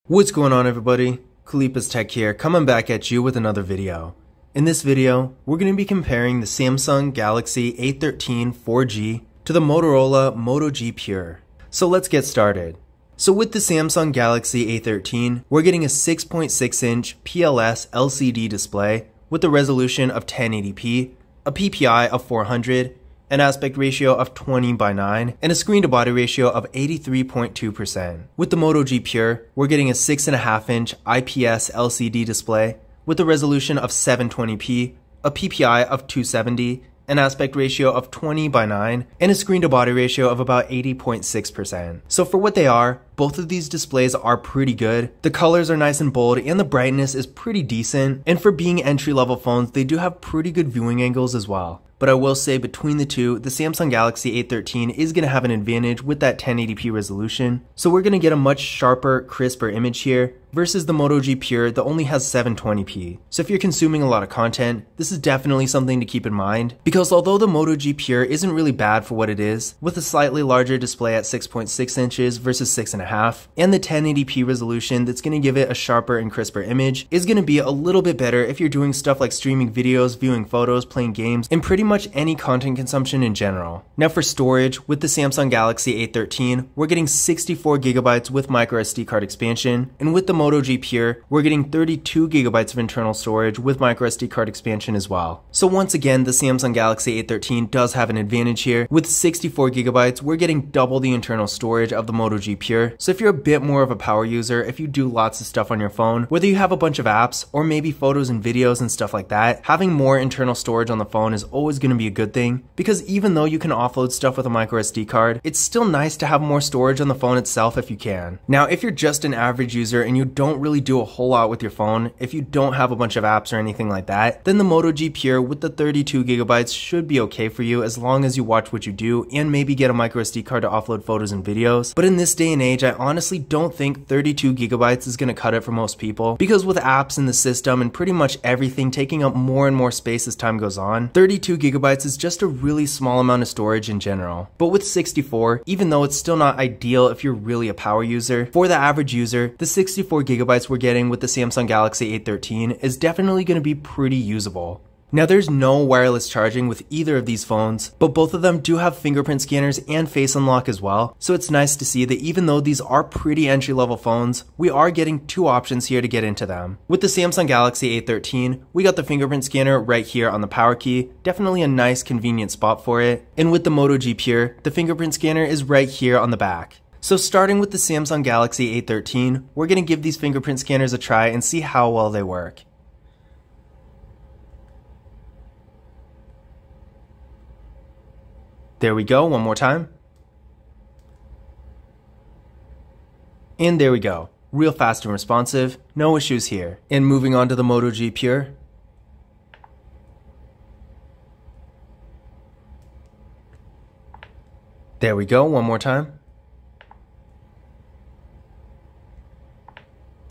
What's going on, everybody? Khalipa's Tech here, coming back at you with another video. In this video, we're going to be comparing the Samsung Galaxy A13 4G to the Motorola Moto G Pure. So let's get started. So with the Samsung Galaxy A13, we're getting a 6.6-inch PLS LCD display with a resolution of 1080p, a PPI of 400, an aspect ratio of 20:9, and a screen-to-body ratio of 83.2%. With the Moto G Pure, we're getting a 6.5-inch IPS LCD display with a resolution of 720p, a PPI of 270, an aspect ratio of 20:9, and a screen-to-body ratio of about 80.6%. So for what they are, both of these displays are pretty good. The colors are nice and bold, and the brightness is pretty decent. And for being entry-level phones, they do have pretty good viewing angles as well. But I will say between the two, the Samsung Galaxy A13 is going to have an advantage with that 1080p resolution. So we're going to get a much sharper, crisper image here versus the Moto G Pure that only has 720p. So if you're consuming a lot of content, this is definitely something to keep in mind, because although the Moto G Pure isn't really bad for what it is, with a slightly larger display at 6.6 inches versus 6.5, and the 1080p resolution that's going to give it a sharper and crisper image is going to be a little bit better if you're doing stuff like streaming videos, viewing photos, playing games, and pretty much any content consumption in general. Now for storage, with the Samsung Galaxy A13, we're getting 64GB with microSD card expansion, and with the Moto G Pure, we're getting 32GB of internal storage with microSD card expansion as well. So once again, the Samsung Galaxy A13 does have an advantage here. With 64GB, we're getting double the internal storage of the Moto G Pure. So if you're a bit more of a power user, if you do lots of stuff on your phone, whether you have a bunch of apps or maybe photos and videos and stuff like that, having more internal storage on the phone is always going to be a good thing, because even though you can offload stuff with a microSD card, it's still nice to have more storage on the phone itself if you can. Now, if you're just an average user and you don't really do a whole lot with your phone, if you don't have a bunch of apps or anything like that, then the Moto G Pure with the 32GB should be okay for you as long as you watch what you do and maybe get a microSD card to offload photos and videos. But in this day and age, I honestly don't think 32GB is going to cut it for most people, because with apps in the system and pretty much everything taking up more and more space as time goes on, 32GB is just a really small amount of storage in general. But with 64, even though it's still not ideal if you're really a power user, for the average user, the 64GB we're getting with the Samsung Galaxy A13 is definitely going to be pretty usable. Now there's no wireless charging with either of these phones, but both of them do have fingerprint scanners and face unlock as well, so it's nice to see that even though these are pretty entry-level phones, we are getting two options here to get into them. With the Samsung Galaxy A13, we got the fingerprint scanner right here on the power key, definitely a nice convenient spot for it, and with the Moto G Pure, the fingerprint scanner is right here on the back. So starting with the Samsung Galaxy A13, we're going to give these fingerprint scanners a try and see how well they work. There we go, one more time. And there we go. Real fast and responsive, no issues here. And moving on to the Moto G Pure. There we go, one more time.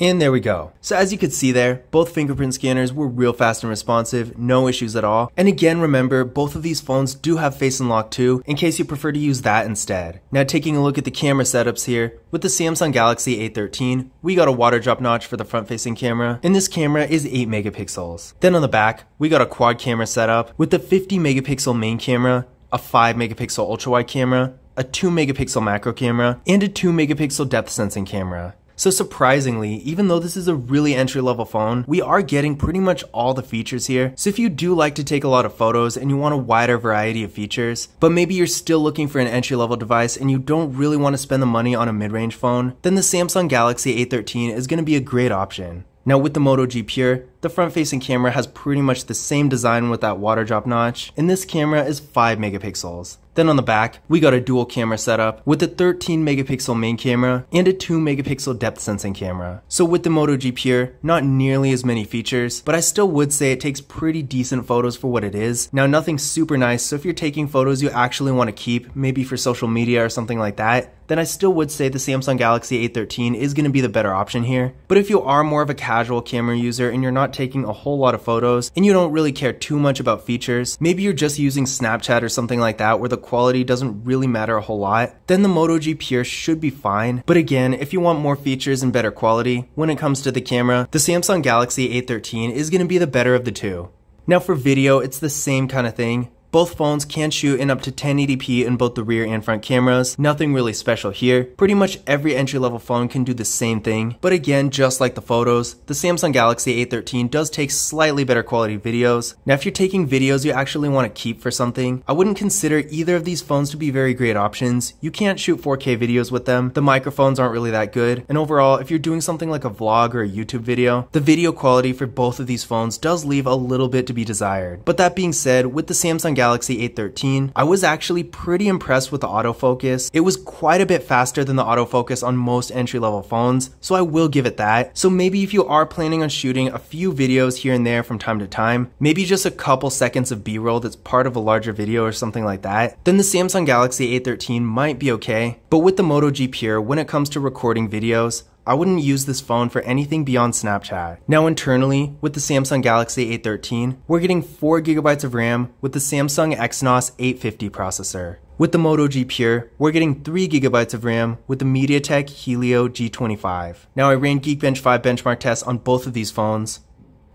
And there we go. So as you could see there, both fingerprint scanners were real fast and responsive, no issues at all. And again, remember, both of these phones do have face unlock too, in case you prefer to use that instead. Now taking a look at the camera setups here, with the Samsung Galaxy A13, we got a water drop notch for the front facing camera, and this camera is 8 megapixels. Then on the back, we got a quad camera setup with the 50 megapixel main camera, a 5 megapixel ultra wide camera, a 2 megapixel macro camera, and a 2 megapixel depth sensing camera. So surprisingly, even though this is a really entry-level phone, we are getting pretty much all the features here. So if you do like to take a lot of photos and you want a wider variety of features, but maybe you're still looking for an entry-level device and you don't really want to spend the money on a mid-range phone, then the Samsung Galaxy A13 is going to be a great option. Now with the Moto G Pure, the front-facing camera has pretty much the same design with that water drop notch, and this camera is 5 megapixels. Then on the back, we got a dual camera setup with a 13 megapixel main camera and a 2 megapixel depth sensing camera. So with the Moto G Pure, not nearly as many features, but I still would say it takes pretty decent photos for what it is. Now nothing super nice, so if you're taking photos you actually want to keep, maybe for social media or something like that, then I still would say the Samsung Galaxy A13 is going to be the better option here. But if you are more of a casual camera user and you're not not taking a whole lot of photos and you don't really care too much about features, maybe you're just using Snapchat or something like that where the quality doesn't really matter a whole lot, then the Moto G Pure should be fine. But again, if you want more features and better quality, when it comes to the camera, the Samsung Galaxy A13 is going to be the better of the two. Now for video, it's the same kind of thing. Both phones can shoot in up to 1080p in both the rear and front cameras, nothing really special here. Pretty much every entry-level phone can do the same thing, but again, just like the photos, the Samsung Galaxy A13 does take slightly better quality videos. Now if you're taking videos you actually want to keep for something, I wouldn't consider either of these phones to be very great options. You can't shoot 4K videos with them, the microphones aren't really that good, and overall, if you're doing something like a vlog or a YouTube video, the video quality for both of these phones does leave a little bit to be desired. But that being said, with the Samsung Galaxy A13, I was actually pretty impressed with the autofocus. It was quite a bit faster than the autofocus on most entry-level phones, so I will give it that. So maybe if you are planning on shooting a few videos here and there from time to time, maybe just a couple seconds of B-roll that's part of a larger video or something like that, then the Samsung Galaxy A13 might be okay. But with the Moto G Pure, when it comes to recording videos, I wouldn't use this phone for anything beyond Snapchat. Now internally, with the Samsung Galaxy A13, we're getting 4GB of RAM with the Samsung Exynos 850 processor. With the Moto G Pure, we're getting 3GB of RAM with the MediaTek Helio G25. Now I ran Geekbench 5 benchmark tests on both of these phones.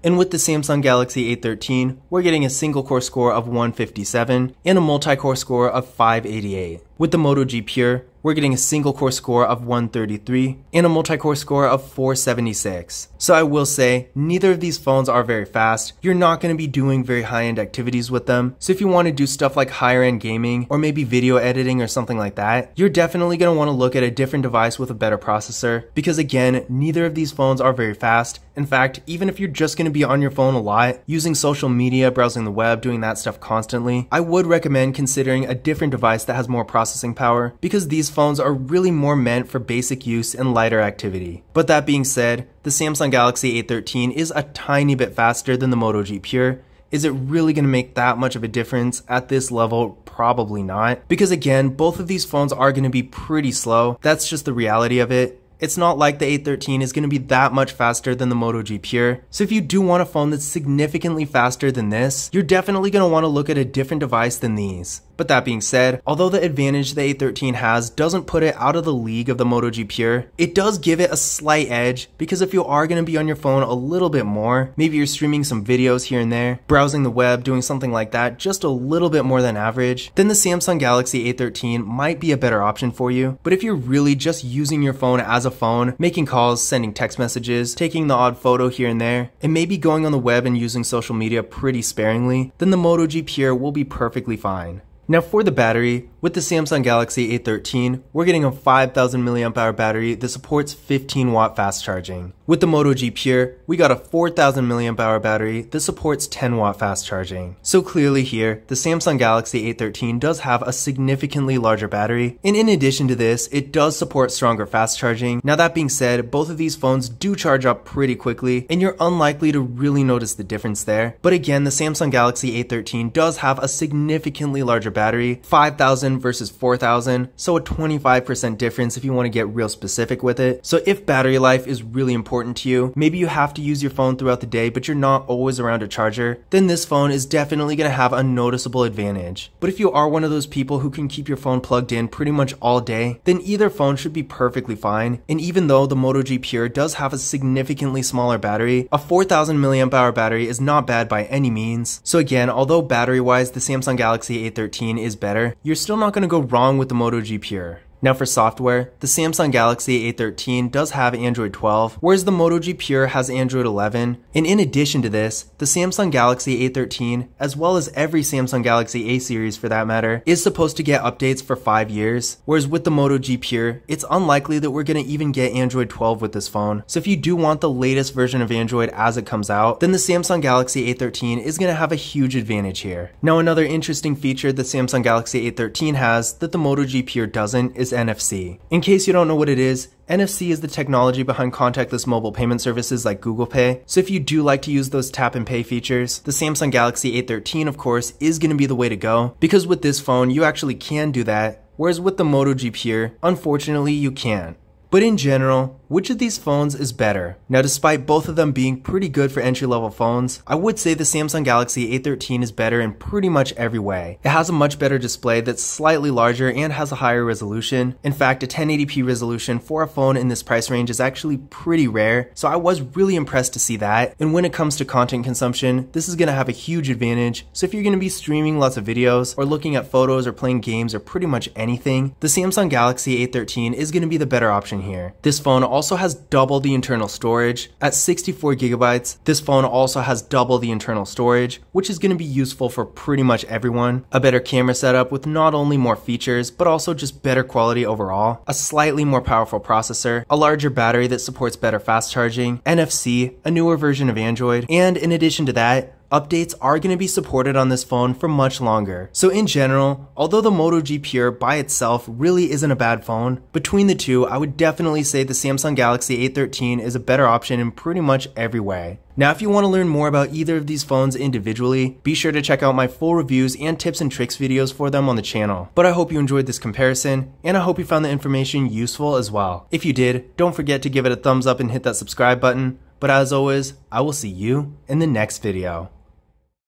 And with the Samsung Galaxy A13, we're getting a single core score of 157 and a multi-core score of 588. With the Moto G Pure, we're getting a single core score of 133 and a multi-core score of 476. So I will say, neither of these phones are very fast. You're not going to be doing very high-end activities with them. So if you want to do stuff like higher-end gaming or maybe video editing or something like that, you're definitely going to want to look at a different device with a better processor, because again, neither of these phones are very fast. In fact, even if you're just going to be on your phone a lot, using social media, browsing the web, doing that stuff constantly, I would recommend considering a different device that has more processing power, because these phones are really more meant for basic use and lighter activity. But that being said, the Samsung Galaxy A13 is a tiny bit faster than the Moto G Pure. Is it really going to make that much of a difference at this level? Probably not. Because again, both of these phones are going to be pretty slow. That's just the reality of it. It's not like the A13 is going to be that much faster than the Moto G Pure. So if you do want a phone that's significantly faster than this, you're definitely going to want to look at a different device than these. But that being said, although the advantage the A13 has doesn't put it out of the league of the Moto G Pure, it does give it a slight edge, because if you are going to be on your phone a little bit more, maybe you're streaming some videos here and there, browsing the web, doing something like that, just a little bit more than average, then the Samsung Galaxy A13 might be a better option for you. But if you're really just using your phone as a phone, making calls, sending text messages, taking the odd photo here and there, and maybe going on the web and using social media pretty sparingly, then the Moto G Pure will be perfectly fine. Now for the battery, with the Samsung Galaxy A13, we're getting a 5000 mAh battery that supports 15 watt fast charging. With the Moto G Pure, we got a 4000 mAh battery that supports 10 watt fast charging. So clearly here, the Samsung Galaxy A13 does have a significantly larger battery, and in addition to this, it does support stronger fast charging. Now that being said, both of these phones do charge up pretty quickly, and you're unlikely to really notice the difference there. But again, the Samsung Galaxy A13 does have a significantly larger battery, 5000 versus 4000, so a 25% difference if you want to get real specific with it. So if battery life is really important to you, maybe you have to use your phone throughout the day but you're not always around a charger, then this phone is definitely going to have a noticeable advantage. But if you are one of those people who can keep your phone plugged in pretty much all day, then either phone should be perfectly fine. And even though the Moto G Pure does have a significantly smaller battery, a 4000 mAh battery is not bad by any means. So again, although battery wise the Samsung Galaxy A13 is better, you're still not going to go wrong with the Moto G Pure. Now for software, the Samsung Galaxy A13 does have Android 12, whereas the Moto G Pure has Android 11. And in addition to this, the Samsung Galaxy A13, as well as every Samsung Galaxy A series for that matter, is supposed to get updates for 5 years. Whereas with the Moto G Pure, it's unlikely that we're going to even get Android 12 with this phone. So if you do want the latest version of Android as it comes out, then the Samsung Galaxy A13 is going to have a huge advantage here. Now another interesting feature the Samsung Galaxy A13 has that the Moto G Pure doesn't is NFC. In case you don't know what it is, NFC is the technology behind contactless mobile payment services like Google Pay. So if you do like to use those tap and pay features, the Samsung Galaxy A13 of course is going to be the way to go, because with this phone you actually can do that, whereas with the Moto G Pure, unfortunately you can't. But in general, which of these phones is better? Now, despite both of them being pretty good for entry-level phones, I would say the Samsung Galaxy A13 is better in pretty much every way. It has a much better display that's slightly larger and has a higher resolution. In fact, a 1080p resolution for a phone in this price range is actually pretty rare, so I was really impressed to see that. And when it comes to content consumption, this is going to have a huge advantage. So if you're going to be streaming lots of videos or looking at photos or playing games or pretty much anything, the Samsung Galaxy A13 is going to be the better option here. This phone also has double the internal storage. At 64 gigabytes, this phone also has double the internal storage, which is going to be useful for pretty much everyone. A better camera setup with not only more features, but also just better quality overall. A slightly more powerful processor, a larger battery that supports better fast charging, NFC, a newer version of Android, and in addition to that, updates are going to be supported on this phone for much longer. So in general, although the Moto G Pure by itself really isn't a bad phone, between the two, I would definitely say the Samsung Galaxy A13 is a better option in pretty much every way. Now, if you want to learn more about either of these phones individually, be sure to check out my full reviews and tips and tricks videos for them on the channel. But I hope you enjoyed this comparison, and I hope you found the information useful as well. If you did, don't forget to give it a thumbs up and hit that subscribe button. But as always, I will see you in the next video.